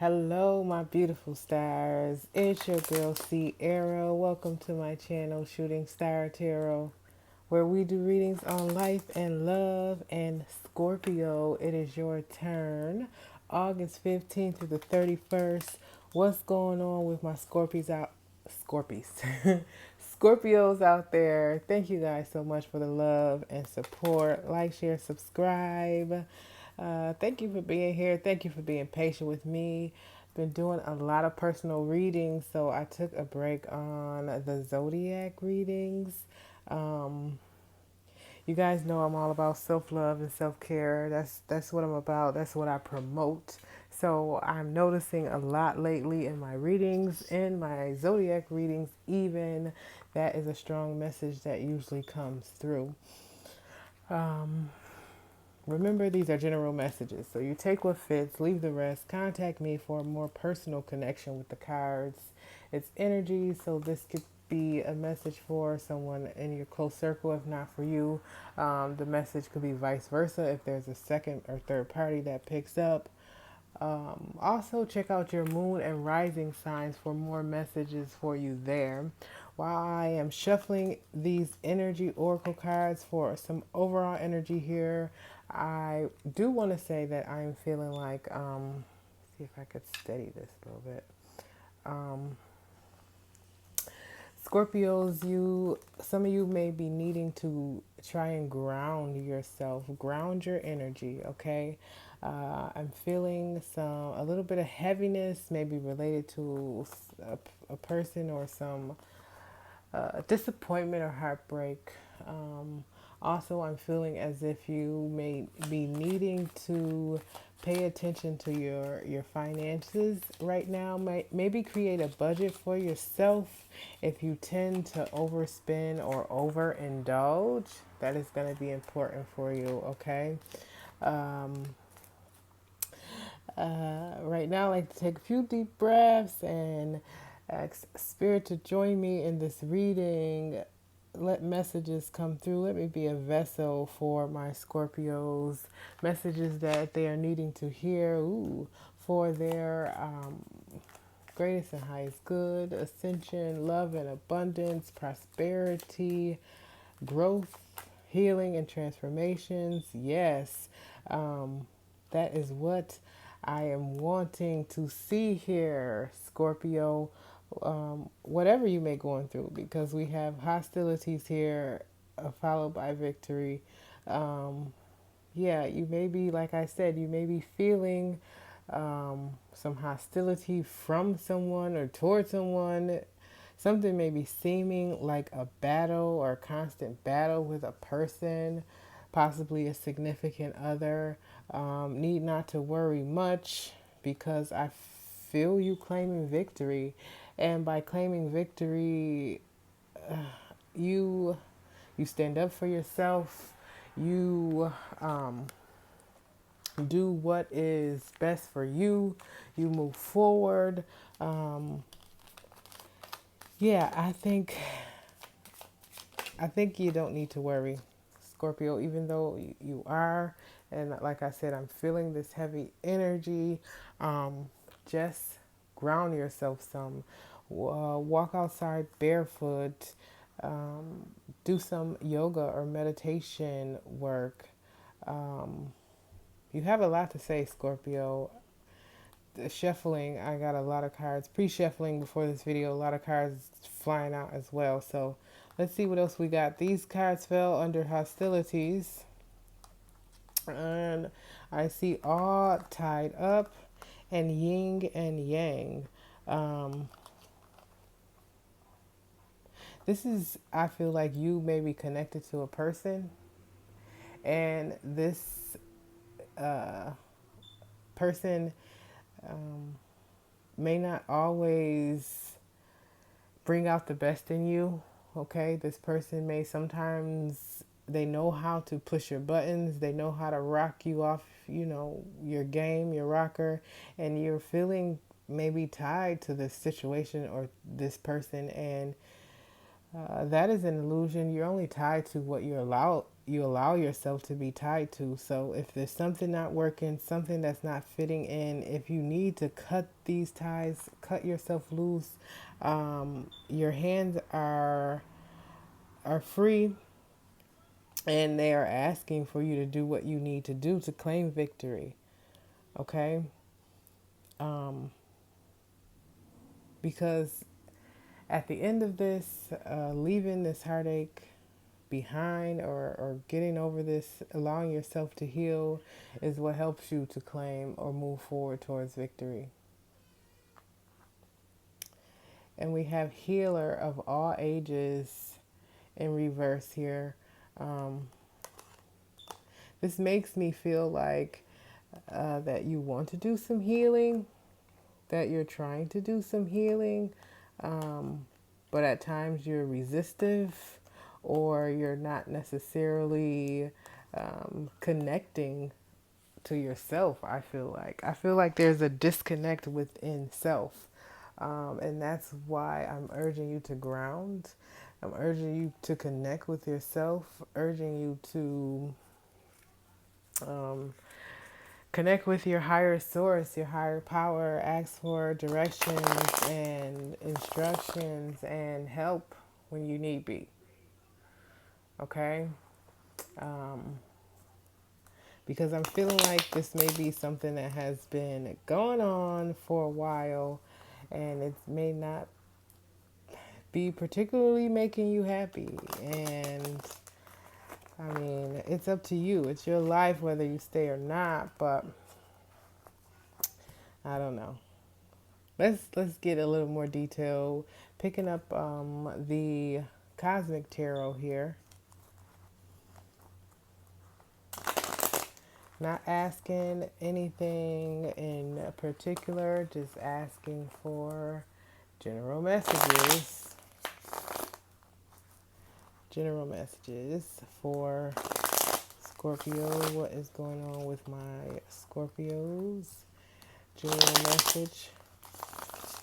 Hello, my beautiful stars. It's your girl Sierra. Welcome to my channel, Shooting Star Tarot, where we do readings on life and love. And Scorpio, it is your turn. August 15th through the 31st. What's going on with my Scorpies? Scorpios out there. Thank you guys so much for the love and support. Like, share, subscribe. Thank you for being here. Thank you for being patient with me. Been doing a lot of personal readings, so I took a break on the zodiac readings. Um, you guys know I'm all about self-love and self-care. That's what I'm about. That's what I promote. So I'm noticing a lot lately in my readings, in my zodiac readings, even that is a strong message that usually comes through. Um, Remember, these are general messages, so you take what fits, leave the rest. Contact me for a more personal connection with the cards. It's energy, so this could be a message for someone in your close circle, if not for you. The message could be vice versa if there's a second or third party that picks up. Also, check out your moon and rising signs for more messages for you there. While I am shuffling these energy oracle cards for some overall energy here, I do want to say that I'm feeling like, see if I could steady this a little bit. Um, Scorpios, some of you may be needing to try and ground yourself, ground your energy, okay? I'm feeling a little bit of heaviness, maybe related to a person or some disappointment or heartbreak. Also, I'm feeling as if you may be needing to pay attention to your finances right now. Maybe create a budget for yourself if you tend to overspend or overindulge. That is going to be important for you, okay? Um, right now, I like to take a few deep breaths and ask Spirit to join me in this reading. Let messages come through. Let me be a vessel for my Scorpios. Messages that they are needing to hear. For their greatest and highest good, ascension, love and abundance, prosperity, growth, healing, and transformations. Yes, that is what I am wanting to see here, Scorpio. Whatever you may going through, because we have hostilities here, followed by victory. Yeah, you may be, like I said, you may be feeling some hostility from someone or towards someone. Something may be seeming like a battle or a constant battle with a person, possibly a significant other. Need not to worry much because I feel you claiming victory. And by claiming victory, you you stand up for yourself. You do what is best for you. You move forward. Um, yeah, I think you don't need to worry, Scorpio, even though you are. And like I said, I'm feeling this heavy energy. Just ground yourself some. Walk outside barefoot. Do some yoga or meditation work. Um, you have a lot to say, Scorpio. The shuffling, I got a lot of cards pre-shuffling before this video, a lot of cards flying out as well. So let's see what else we got. These cards fell under hostilities, and I see all tied up and yin and yang. um this is, I feel like you may be connected to a person, and this uh person um may not always bring out the best in you. Okay, this person may sometimes, they know how to push your buttons, they know how to rock you off, your game, your rocker, and you're feeling maybe tied to this situation or this person, and that is an illusion. You're only tied to what you allow yourself to be tied to. So if there's something not working, something that's not fitting in, if you need to cut these ties, cut yourself loose, your hands are free, and they are asking for you to do what you need to do to claim victory. Okay? Um, because at the end of this, leaving this heartache behind, or getting over this, allowing yourself to heal, is what helps you to claim or move forward towards victory. And we have healer of all ages in reverse here. Um, this makes me feel like that you want to do some healing, that you're trying to do some healing, but at times you're resistive, or you're not necessarily connecting to yourself. I feel like there's a disconnect within self, and that's why I'm urging you to ground. I'm urging you to connect with yourself, urging you to connect with your higher source, your higher power. Ask for directions and instructions and help when you need be. Okay? Um, because I'm feeling like this may be something that has been going on for a while, and it may not be particularly making you happy. And I mean, it's up to you. It's your life whether you stay or not, but I don't know. Let's get a little more detail. Picking up the Cosmic Tarot here. Not asking anything in particular, just asking for general messages. General messages for Scorpio. What is going on with my Scorpios? General message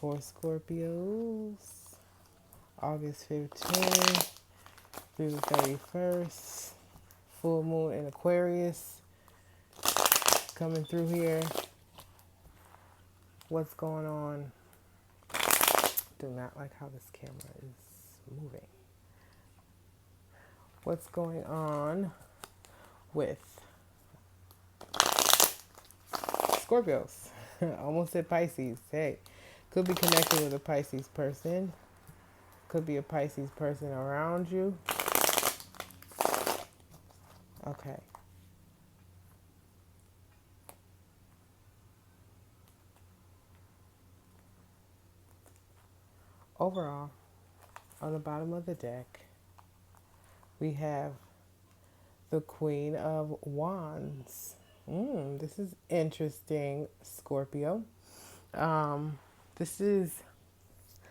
for Scorpios. August 15th through the 31st. Full moon in Aquarius coming through here. What's going on? Do not like how this camera is moving. What's going on with Scorpios? Almost said Pisces. Hey, could be connected with a Pisces person. Could be a Pisces person around you. Okay. Overall, on the bottom of the deck, we have the Queen of Wands. This is interesting, Scorpio. This is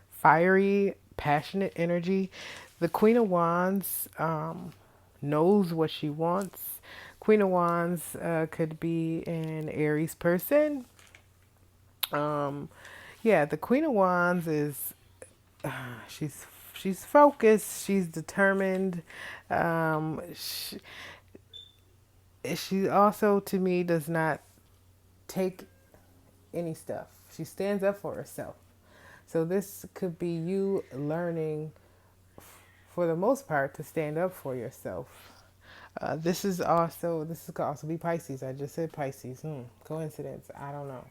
fiery, passionate energy. The Queen of Wands knows what she wants. Queen of Wands could be an Aries person. Yeah, the Queen of Wands is she's focused. She's determined. She also, to me, does not take any stuff. She stands up for herself. So this could be you learning, for the most part, to stand up for yourself. This could also be Pisces. I just said Pisces. Coincidence? I don't know.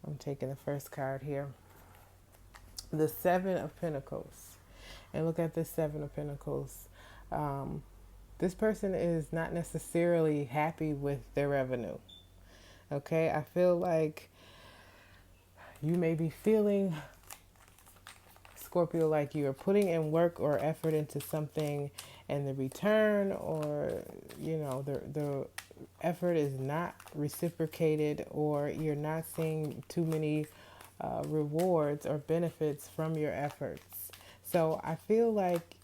I'm taking the first card here. The Seven of Pentacles. And look at this Seven of Pentacles. This person is not necessarily happy with their revenue. Okay, I feel like you may be feeling, Scorpio, like you are putting in work or effort into something, and the return, or the effort is not reciprocated, or you're not seeing too many rewards or benefits from your efforts. So I feel like,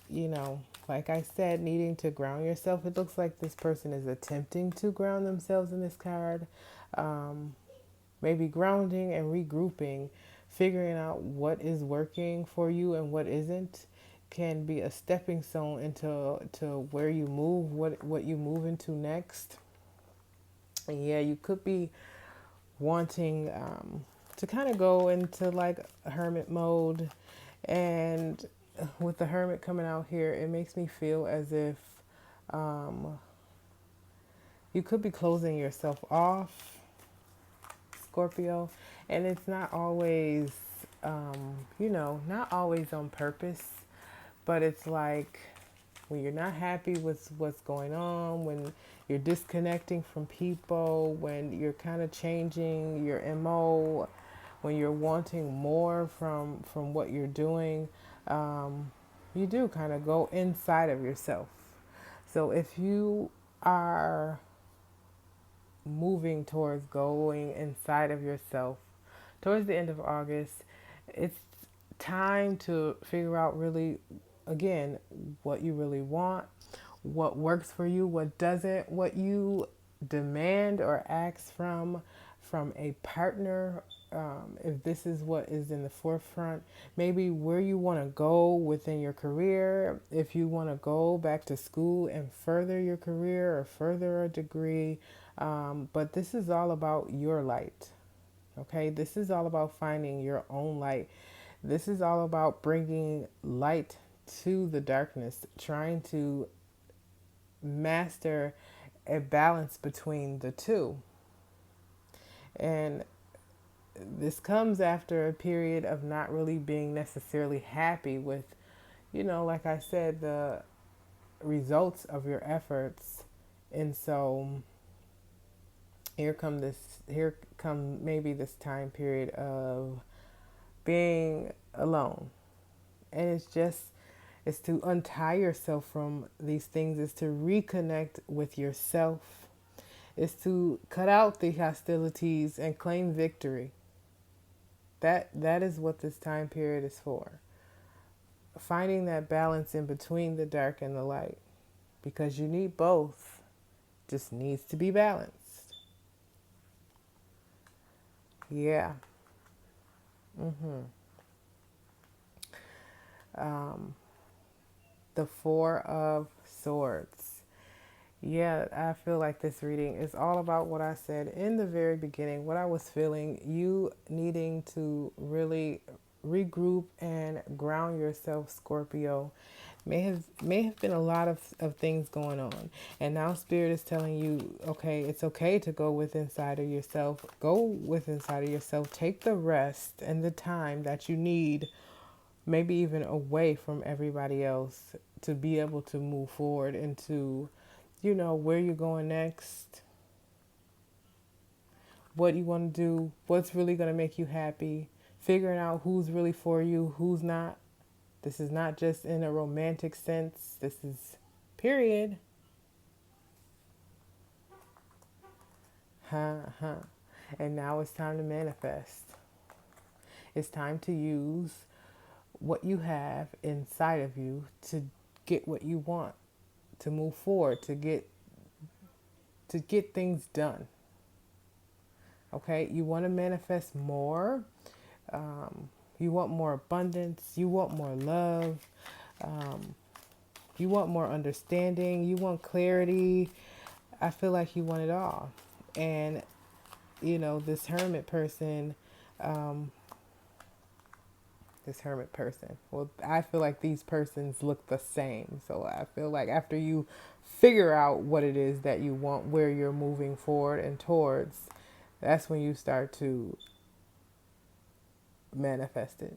like I said, needing to ground yourself. It looks like this person is attempting to ground themselves in this card. Maybe grounding and regrouping, figuring out what is working for you and what isn't. can be a stepping stone into where you move, what you move into next. And yeah, you could be wanting to kind of go into like hermit mode. And with the hermit coming out here, it makes me feel as if um, you could be closing yourself off, Scorpio. And it's not always, not always on purpose, but it's like when you're not happy with what's going on, when you're disconnecting from people, when you're kind of changing your MO, when you're wanting more from what you're doing, you do kind of go inside of yourself. So if you are moving towards going inside of yourself towards the end of August, it's time to figure out really, again, what you really want, what works for you, what doesn't, what you demand or ask from a partner. If this is what is in the forefront, maybe where you want to go within your career, if you want to go back to school and further your career or further a degree. But this is all about your light. Okay, this is all about finding your own light. This is all about bringing light to the darkness, trying to master a balance between the two. And this comes after a period of not really being necessarily happy with, like I said, the results of your efforts. And so here come maybe this time period of being alone. And it's to untie yourself from these things, is to reconnect with yourself, is to cut out the hostilities and claim victory. That is what this time period is for. Finding that balance in between the dark and the light, because you need both. Just needs to be balanced. Yeah. Um, the Four of Swords. Yeah, I feel like this reading is all about what I said in the very beginning, what I was feeling, you needing to really regroup and ground yourself, Scorpio. May have been a lot of things going on. And now Spirit is telling you, okay, it's okay to go with inside of yourself. Go with inside of yourself. Take the rest and the time that you need, maybe even away from everybody else, to be able to move forward into, where you're going next, what you want to do, what's really going to make you happy, figuring out who's really for you, who's not. This is not just in a romantic sense. This is period. And now it's time to manifest. It's time to use what you have inside of you to get what you want, to move forward, to get things done. Okay, you want to manifest more. You want more abundance. You want more love. You want more understanding. You want clarity. I feel like you want it all. And, this hermit person, well, I feel like these persons look the same. So I feel like after you figure out what it is that you want, where you're moving forward and towards, that's when you start to manifest it.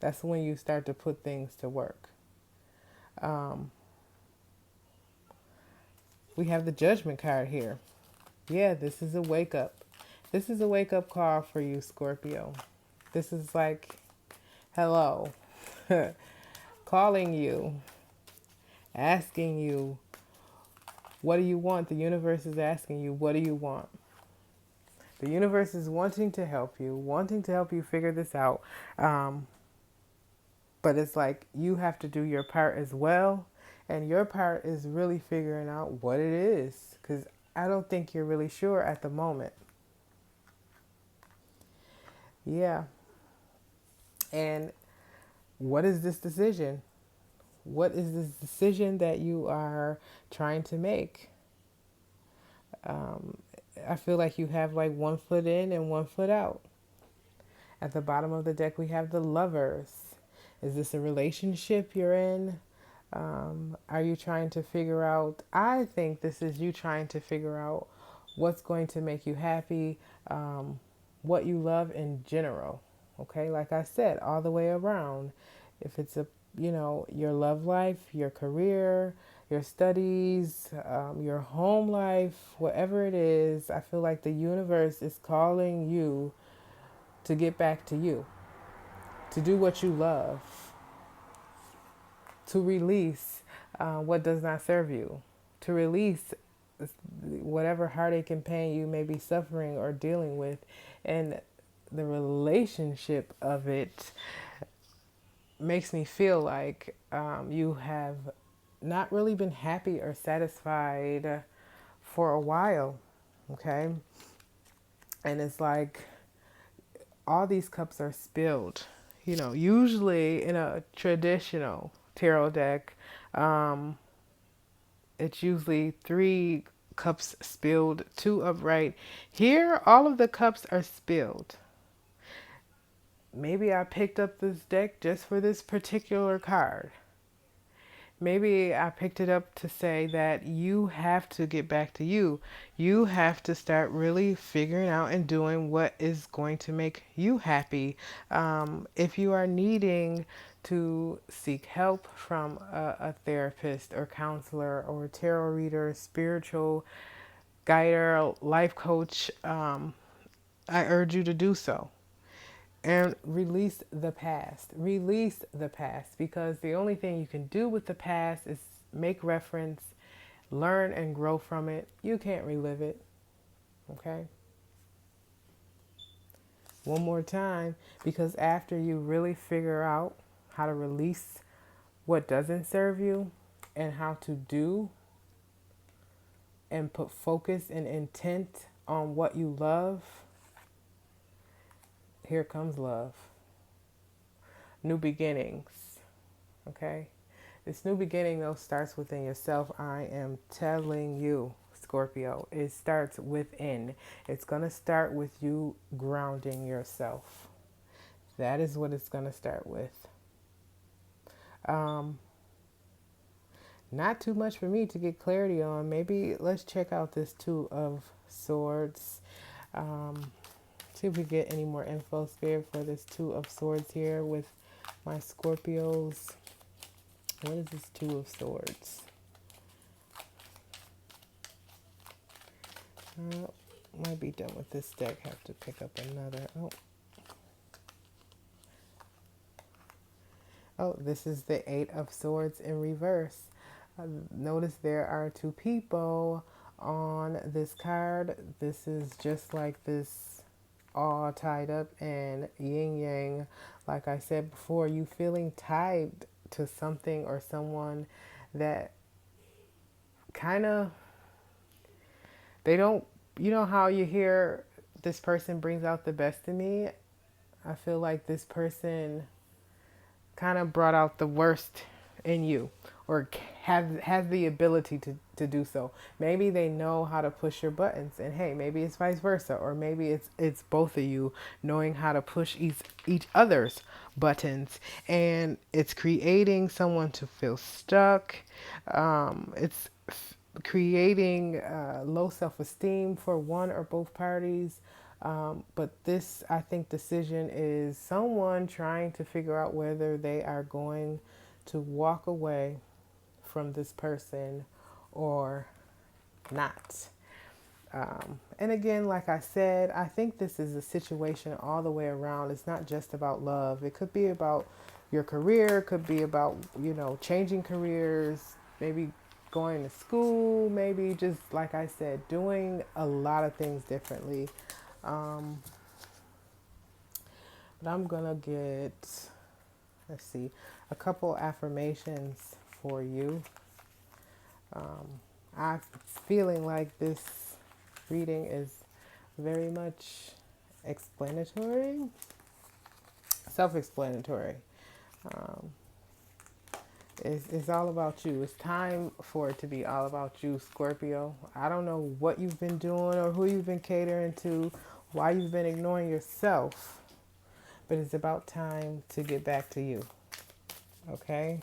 That's when you start to put things to work. We have the Judgment card here. Yeah, this is a wake up. This is a wake up call for you, Scorpio. This is like, hello, calling you, asking you, what do you want? The universe is asking you, what do you want? The universe is wanting to help you figure this out. But it's like you have to do your part as well. And your part is really figuring out what it is. Because I don't think you're really sure at the moment. Yeah. And what is this decision? What is this decision that you are trying to make? Um, I feel like you have like one foot in and one foot out. At the bottom of the deck, we have the Lovers. Is this a relationship you're in? Are you trying to figure out? I think this is you trying to figure out what's going to make you happy, what you love in general. Okay, like I said, all the way around. If it's your love life, your career, your studies, your home life, whatever it is, I feel like the universe is calling you to get back to you, to do what you love, to release what does not serve you, to release whatever heartache and pain you may be suffering or dealing with. And the relationship of it makes me feel like you have not really been happy or satisfied for a while. Okay. And it's like all these cups are spilled. Usually in a traditional tarot deck, it's usually 3 cups spilled, 2 upright. Here, all of the cups are spilled. Maybe I picked up this deck just for this particular card. Maybe I picked it up to say that you have to get back to you. You have to start really figuring out and doing what is going to make you happy. If you are needing to seek help from a therapist or counselor or tarot reader, spiritual guide, life coach, I urge you to do so. And release the past. Release the past, because the only thing you can do with the past is make reference, learn and grow from it. You can't relive it. Okay? One more time, because after you really figure out how to release what doesn't serve you and how to do and put focus and intent on what you love, here comes love. New beginnings. Okay? This new beginning, though, starts within yourself. I am telling you, Scorpio, it starts within. It's going to start with you grounding yourself. That is what it's going to start with. Not too much for me to get clarity on. Maybe let's check out this Two of Swords. See if we get any more info, Spirit, for this Two of Swords here with my Scorpios. What is this Two of Swords? Might be done with this deck. Have to pick up another. Oh, this is the Eight of Swords in reverse. Notice there are 2 people on this card. This is just like this, all tied up and yin yang. Like I said before, you feeling tied to something or someone that kind of, they don't, how you hear this person brings out the best in me? I feel like this person kind of brought out the worst in you, or has the ability to do so. Maybe they know how to push your buttons, and hey, maybe it's vice versa, or maybe it's both of you knowing how to push each other's buttons, and it's creating someone to feel stuck. It's creating low self-esteem for one or both parties. But this, I think, decision is someone trying to figure out whether they are going to walk away from this person or not. And again, like I said, I think this is a situation all the way around. It's not just about love. It could be about your career. It could be about, changing careers, maybe going to school, maybe just, like I said, doing a lot of things differently. But I'm going to get, let's see, a couple affirmations for you. I'm feeling like this reading is very much explanatory, self-explanatory. It's all about you. It's time for it to be all about you, Scorpio. I don't know what you've been doing or who you've been catering to, why you've been ignoring yourself, but it's about time to get back to you. Okay?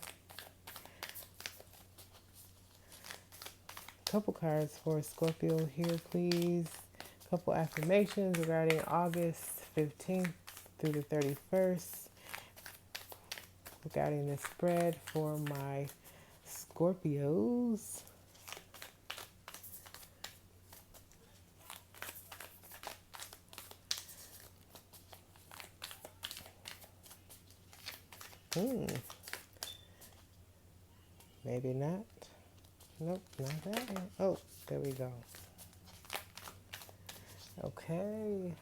Couple cards for Scorpio here, please. Couple affirmations regarding August 15th through the 31st. Regarding this spread for my Scorpios. Maybe not. Nope, not that one. Oh, there we go. Okay.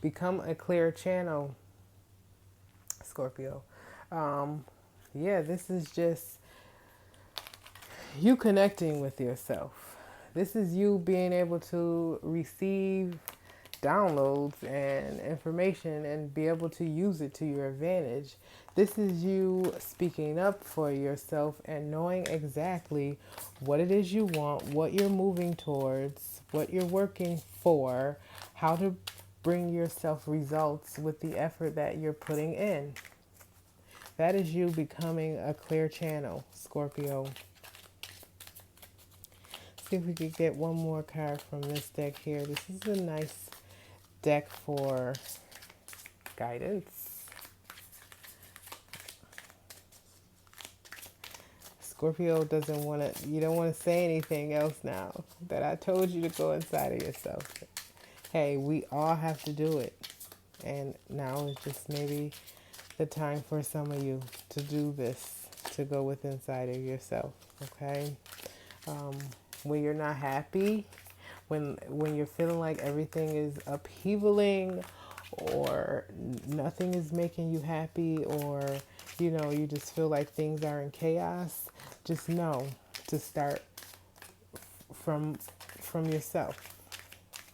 Become a clear channel, Scorpio. Yeah, this is just you connecting with yourself. This is you being able to receive downloads and information and be able to use it to your advantage. This is you speaking up for yourself and knowing exactly what it is you want, what you're moving towards, what you're working for, how to bring yourself results with the effort that you're putting in. That is you becoming a clear channel, Scorpio. See if we could get one more card from this deck here. This is a nice deck for guidance. Scorpio doesn't want to, you don't want to say anything else now that I told you to go inside of yourself. Hey, we all have to do it. And now is just maybe the time for some of you to do this, to go with inside of yourself, okay? When you're not happy, when you're feeling like everything is upheavaling or nothing is making you happy, or you just feel like things are in chaos, just know to start from yourself.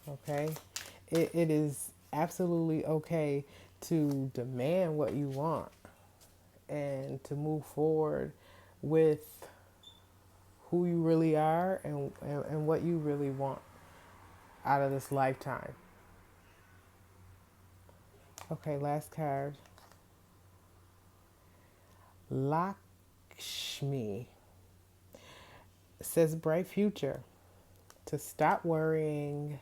Okay, it is absolutely okay to demand what you want and to move forward with who you really are and what you really want out of this lifetime. Okay, last card. Lakshmi. It says bright future. To stop worrying.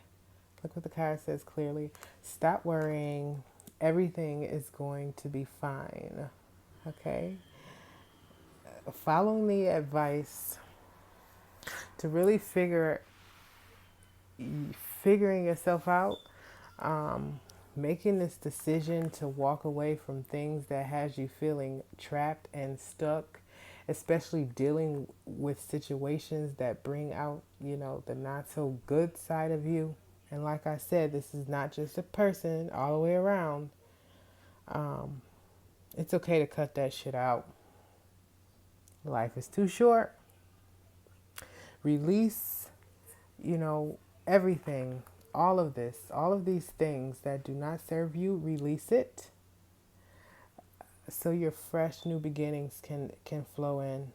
Look what the card says clearly. Stop worrying. Everything is going to be fine. Okay? Following the advice to really figuring yourself out, making this decision to walk away from things that has you feeling trapped and stuck, especially dealing with situations that bring out, the not so good side of you. And like I said, this is not just a person all the way around. It's okay to cut that shit out. Life is too short. Release, everything, all of this, all of these things that do not serve you, release it so your fresh new beginnings can flow in.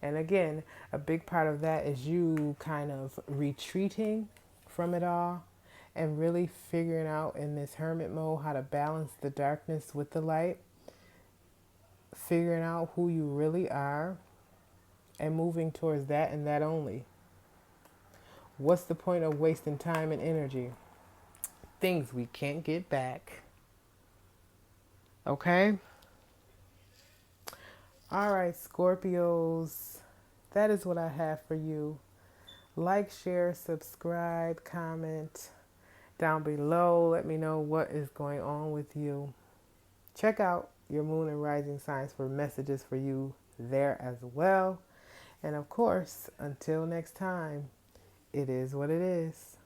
And again, a big part of that is you kind of retreating from it all and really figuring out in this hermit mode how to balance the darkness with the light, figuring out who you really are and moving towards that and that only. What's the point of wasting time and energy? Things we can't get back. Okay? All right, Scorpios. That is what I have for you. Like, share, subscribe, comment down below. Let me know what is going on with you. Check out your moon and rising signs for messages for you there as well. And of course, until next time, it is what it is.